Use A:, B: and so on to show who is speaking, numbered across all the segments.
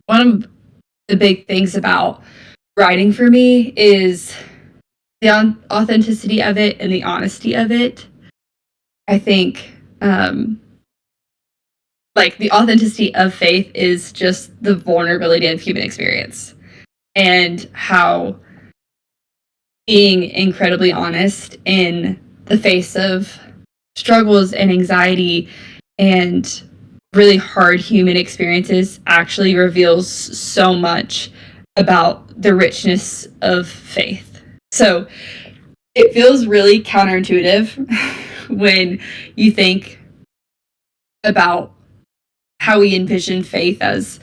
A: one of the big things about writing for me is the authenticity of it and the honesty of it. I think, like, the authenticity of faith is just the vulnerability of human experience and how being incredibly honest in the face of struggles and anxiety and really hard human experiences actually reveals so much about the richness of faith. So it feels really counterintuitive when you think about how we envision faith as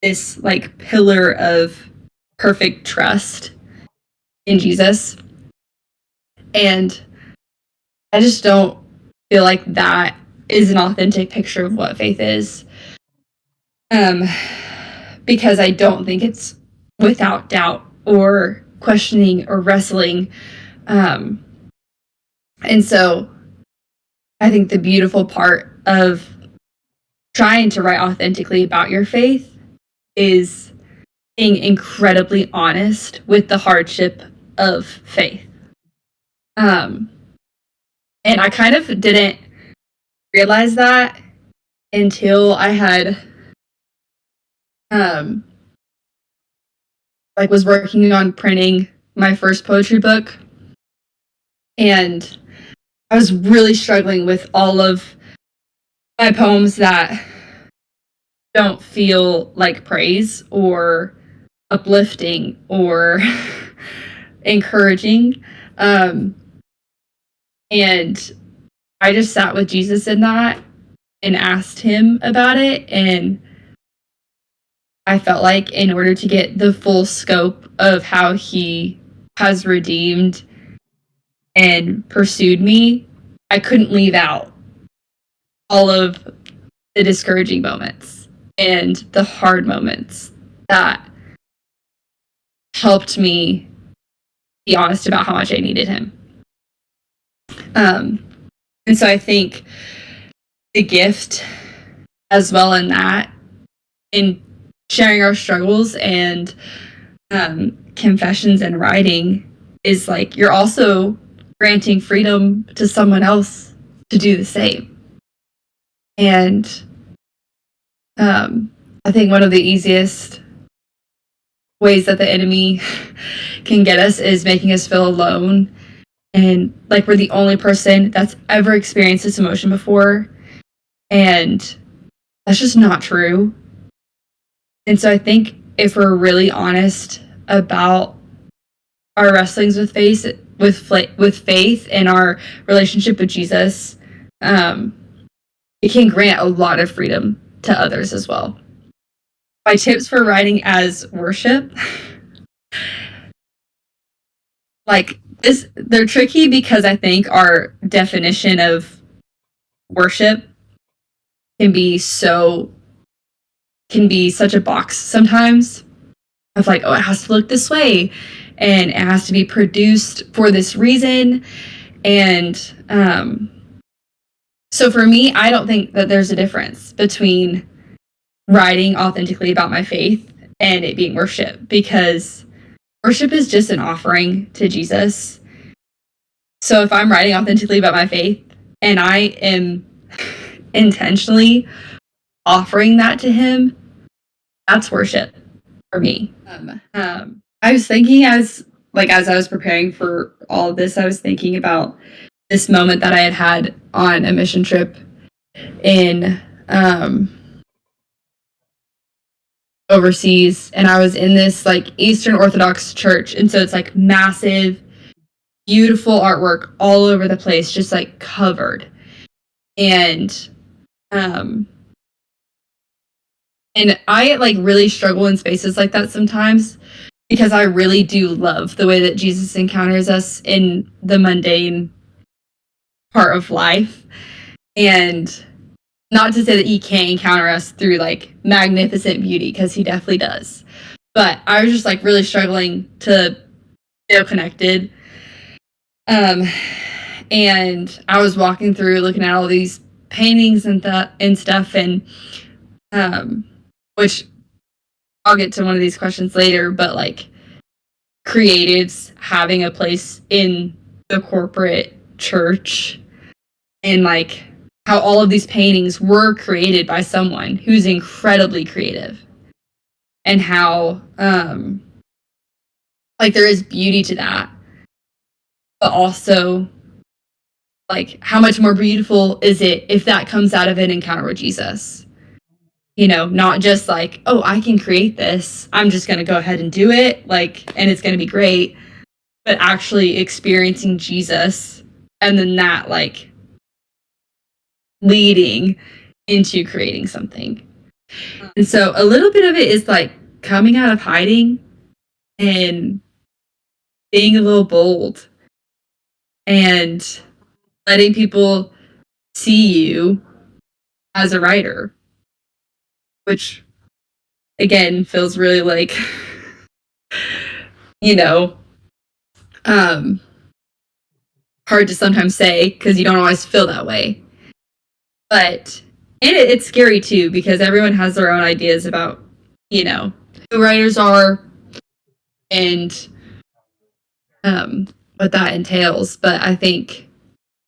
A: this like pillar of perfect trust in Jesus. And I just don't feel like that is an authentic picture of what faith is. Because I don't think it's without doubt or questioning or wrestling. And so I think the beautiful part of trying to write authentically about your faith is being incredibly honest with the hardship of faith. And I kind of didn't realize that until I had like was working on printing my first poetry book, and I was really struggling with all of my poems that don't feel like praise or uplifting or encouraging. And I just sat with Jesus in that and asked him about it. And I felt like in order to get the full scope of how he has redeemed and pursued me, I couldn't leave out all of the discouraging moments and the hard moments that helped me be honest about how much I needed him. And so I think the gift as well in that, in sharing our struggles and confessions and writing, is like you're also granting freedom to someone else to do the same. And I think one of the easiest ways that the enemy can get us is making us feel alone and like we're the only person that's ever experienced this emotion before. And that's just not true. And so I think if we're really honest about our wrestlings with faith, with faith and our relationship with Jesus, it can grant a lot of freedom to others as well. My tips for writing as worship, like this, they're tricky because I think our definition of worship can be such a box sometimes of like, oh, it has to look this way and it has to be produced for this reason. And so for me, I don't think that there's a difference between writing authentically about my faith and it being worship, because worship is just an offering to Jesus. So if I'm writing authentically about my faith and I am intentionally offering that to him, that's worship for me. I was thinking as I was preparing for all of this, I was thinking about this moment that I had on a mission trip in overseas, and I was in this like Eastern Orthodox church, and so it's like massive, beautiful artwork all over the place, just like covered. And I like really struggle in spaces like that sometimes because I really do love the way that Jesus encounters us in the mundane part of life. And not to say that he can't encounter us through like magnificent beauty, because he definitely does. But I was just like really struggling to feel connected. And I was walking through looking at all these paintings and stuff, and which I'll get to one of these questions later, but like creatives having a place in the corporate church, and like how all of these paintings were created by someone who's incredibly creative, and how like there is beauty to that, but also like how much more beautiful is it if that comes out of an encounter with Jesus? Not just like, oh, I can create this, I'm just going to go ahead and do it, like, and it's going to be great, but actually experiencing Jesus, and then that like leading into creating something. And so a little bit of it is like coming out of hiding and being a little bold and letting people see you as a writer, which again feels really like, you know, hard to sometimes say because you don't always feel that way. But and it's scary too because everyone has their own ideas about, who writers are and what that entails. But I think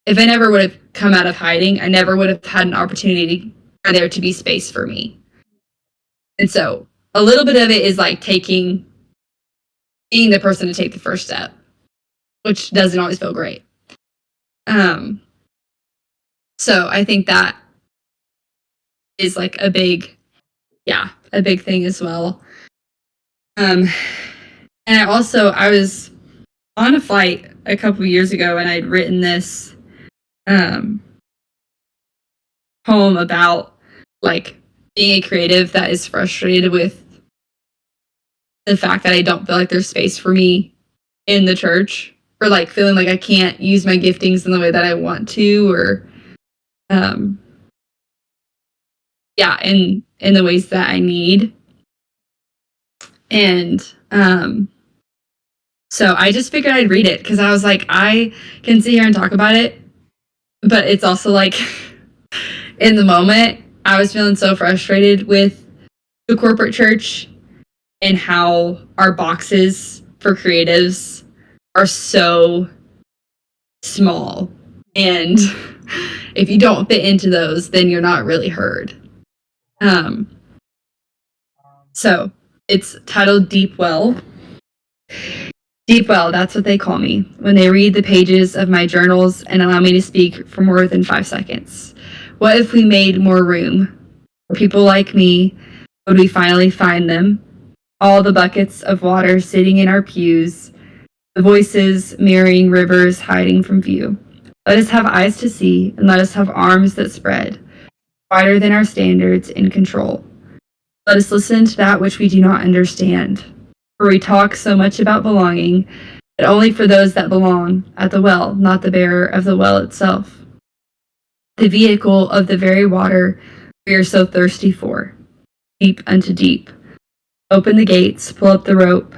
A: if I never would have come out of hiding, I never would have had an opportunity for there to be space for me. And so a little bit of it is like being the person to take the first step, which doesn't always feel great. So I think that is like a big thing as well. And I was on a flight a couple years ago, and I'd written this poem about like being a creative that is frustrated with the fact that I don't feel like there's space for me in the church, or like feeling like I can't use my giftings in the way that I want to, or in the ways that I need. And so I just figured I'd read it because I was like, I can sit here and talk about it, but it's also like in the moment I was feeling so frustrated with the corporate church and how our boxes for creatives are so small, and if you don't fit into those, then you're not really heard. So it's titled Deep Well. Deep Well, that's what they call me when they read the pages of my journals and allow me to speak for more than 5 seconds. What if we made more room for people like me? Would we finally find them? All the buckets of water sitting in our pews, the voices mirroring rivers hiding from view. Let us have eyes to see, and let us have arms that spread, wider than our standards in control. Let us listen to that which we do not understand, for we talk so much about belonging, but only for those that belong at the well, not the bearer of the well itself. The vehicle of the very water we are so thirsty for, deep unto deep. Open the gates, pull up the rope.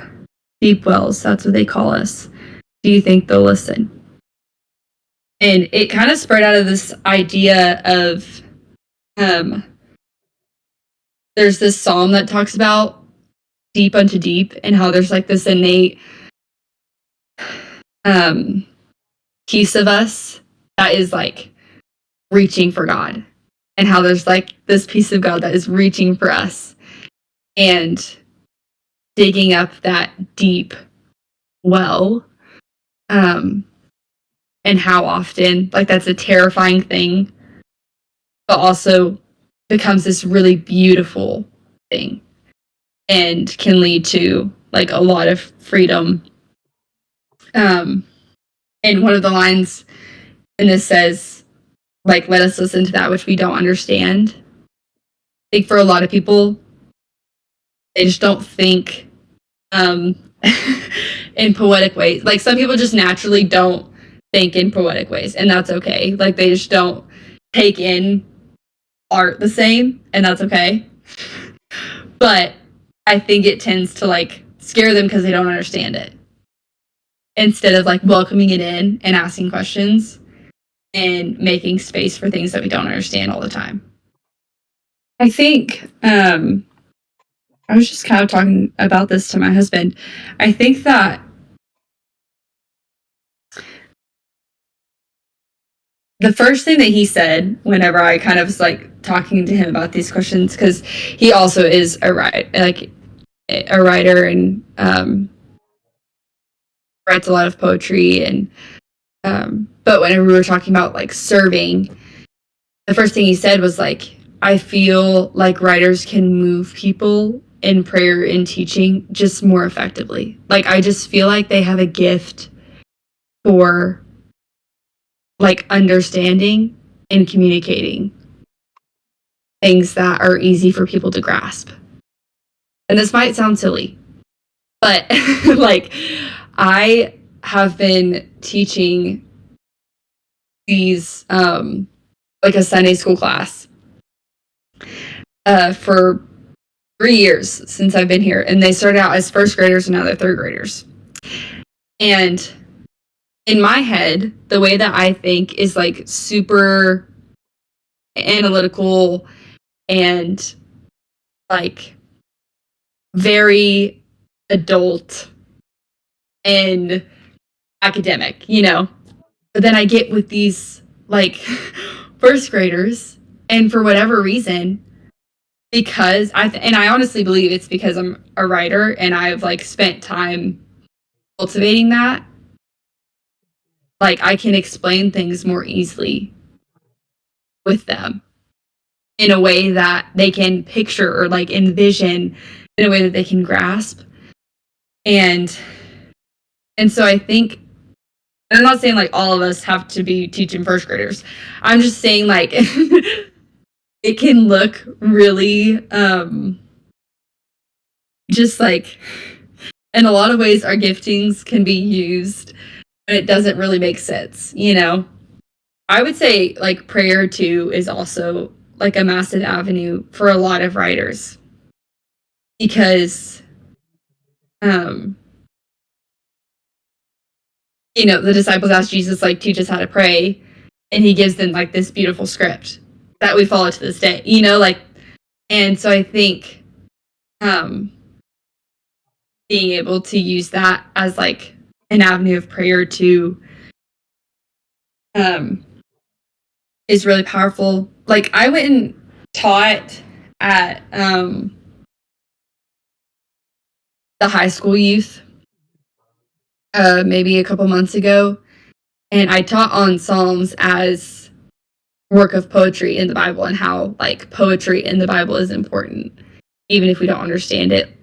A: Deep wells, that's what they call us. Do you think they'll listen? And it kind of spread out of this idea of there's this psalm that talks about deep unto deep, and how there's like this innate piece of us that is like reaching for God, and how there's like this piece of God that is reaching for us and digging up that deep well, and how often like that's a terrifying thing, but also becomes this really beautiful thing and can lead to like a lot of freedom. And one of the lines in this says, like, let us listen to that which we don't understand. I think for a lot of people, they just don't think in poetic ways. Like, some people just naturally don't think in poetic ways, and that's okay. Like, they just don't take in art the same, and that's okay. But I think it tends to like scare them because they don't understand it, instead of like welcoming it in and asking questions and making space for things that we don't understand all the time. I think I was just kind of talking about this to my husband. I think that the first thing that he said whenever I kind of was like talking to him about these questions, because he also is a writer and writes a lot of poetry, and but whenever we were talking about like serving, the first thing he said was like, I feel like writers can move people in prayer and teaching just more effectively. Like, I just feel like they have a gift for like understanding and communicating things that are easy for people to grasp. And this might sound silly, but like, I have been teaching these like a Sunday school class for 3 years since I've been here, and they started out as first graders and now they're third graders. And in my head, the way that I think is like super analytical and like very adult and academic, you know. But then I get with these like first graders, and for whatever reason, because I honestly believe it's because I'm a writer and I've like spent time cultivating that, like I can explain things more easily with them in a way that they can picture or like envision, in a way that they can grasp. And so I think, and I'm not saying like all of us have to be teaching first graders. I'm just saying like it can look really just like, in a lot of ways our giftings can be used, but it doesn't really make sense, you know. I would say like prayer too is also like a massive avenue for a lot of writers, because um you know, the disciples asked Jesus like, teach us how to pray, and he gives them like this beautiful script that we follow to this day, you know, like. And so I think um being able to use that as like an avenue of prayer too um is really powerful. Like, I went and taught at the high school youth maybe a couple months ago, and I taught on Psalms as work of poetry in the Bible, and how like poetry in the Bible is important even if we don't understand it.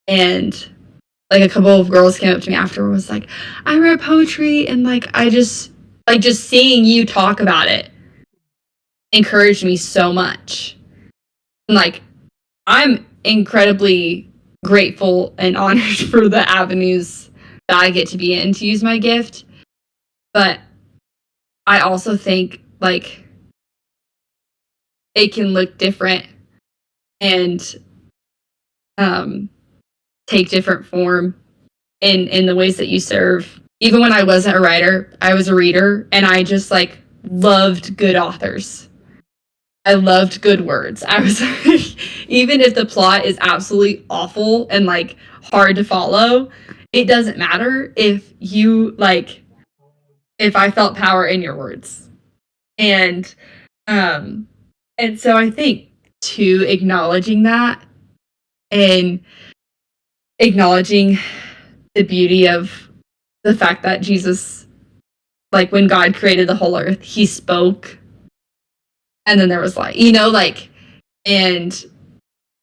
A: And like a couple of girls came up to me after, was like, I read poetry, and like I just like, just seeing you talk about it encouraged me so much. And like, I'm incredibly grateful and honored for the avenues that I get to be in to use my gift. But I also think like it can look different and um, take different form in the ways that you serve. Even when I wasn't a writer, I was a reader, and I just like loved good authors. I loved good words. I was like, even if the plot is absolutely awful and like hard to follow, it doesn't matter if you like, if I felt power in your words. And um and so I think too, acknowledging that and acknowledging the beauty of the fact that Jesus, like when God created the whole earth, he spoke, and then there was light, you know, like, and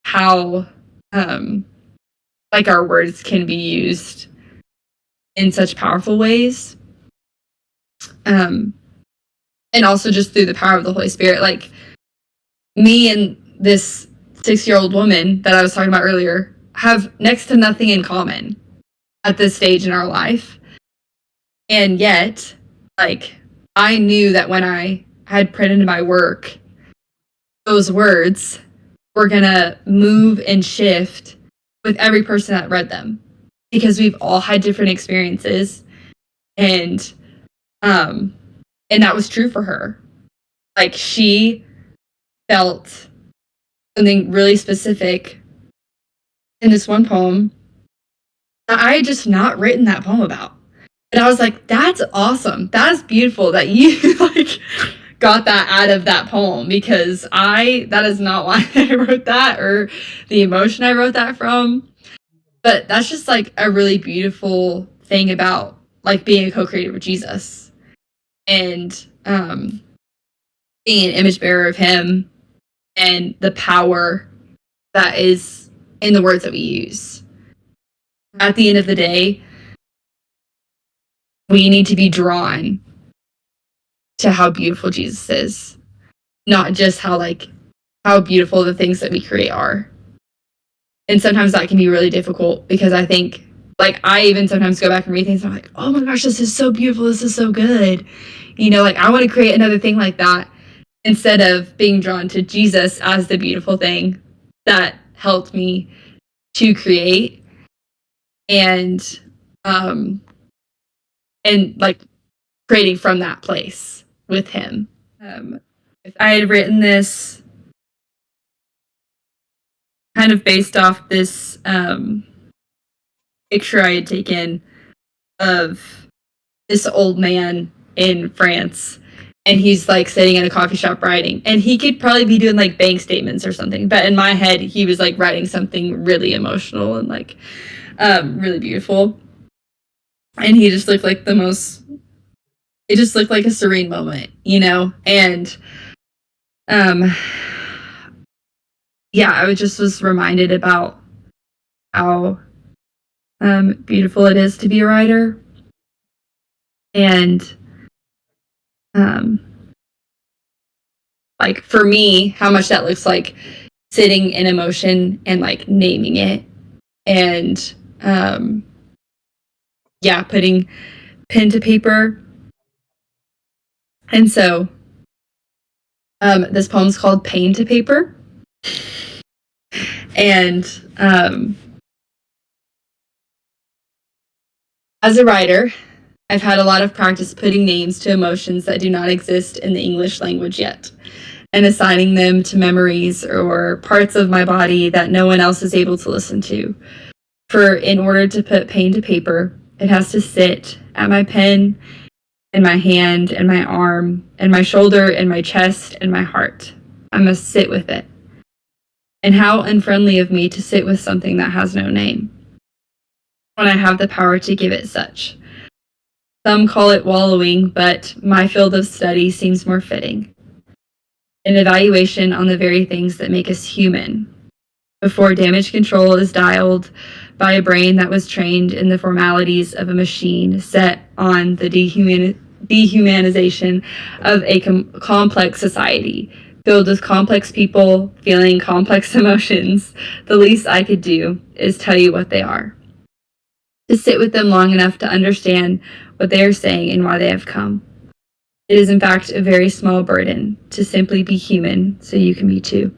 A: how um like our words can be used in such powerful ways. Um and also just through the power of the Holy Spirit. Like, me and this 6-year-old woman that I was talking about earlier have next to nothing in common at this stage in our life. And yet, like, I knew that when I had put into my work, those words were gonna move and shift with every person that read them, because we've all had different experiences. And um and that was true for her. Like, she felt something really specific in this one poem that I had just not written that poem about. And I was like, that's awesome. That's beautiful that you like got that out of that poem, because that is not why I wrote that or the emotion I wrote that from. But that's just like a really beautiful thing about like being a co-creator with Jesus and being an image bearer of him and the power that is in the words that we use. At the end of the day, we need to be drawn to how beautiful Jesus is, not just how beautiful the things that we create are. And sometimes that can be really difficult, because I think, like, I even sometimes go back and read things and I'm like, oh my gosh, this is so beautiful, this is so good. Like, I want to create another thing like that, instead of being drawn to Jesus as the beautiful thing that helped me to create. And like creating from that place with him. I had written this kind of based off this picture I had taken of this old man in France, and he's like sitting in a coffee shop writing, and he could probably be doing like bank statements or something, but in my head he was like writing something really emotional and like really beautiful, and he just looked like it just looked like a serene moment, and I just was reminded about how beautiful it is to be a writer, and like for me, how much that looks like sitting in emotion and like naming it, and putting pen to paper. And so this poem's called Pain to Paper. And as a writer, I've had a lot of practice putting names to emotions that do not exist in the English language yet, and assigning them to memories or parts of my body that no one else is able to listen to. For in order to put pain to paper, it has to sit at my pen, in my hand, and my arm, and my shoulder, and my chest, and my heart. I must sit with it. And how unfriendly of me to sit with something that has no name, when I have the power to give it such. Some call it wallowing, but my field of study seems more fitting. An evaluation on the very things that make us human, before damage control is dialed by a brain that was trained in the formalities of a machine set on the dehumanization of a complex society, filled with complex people feeling complex emotions. The least I could do is tell you what they are. To sit with them long enough to understand what they are saying and why they have come. It is in fact a very small burden to simply be human so you can be too.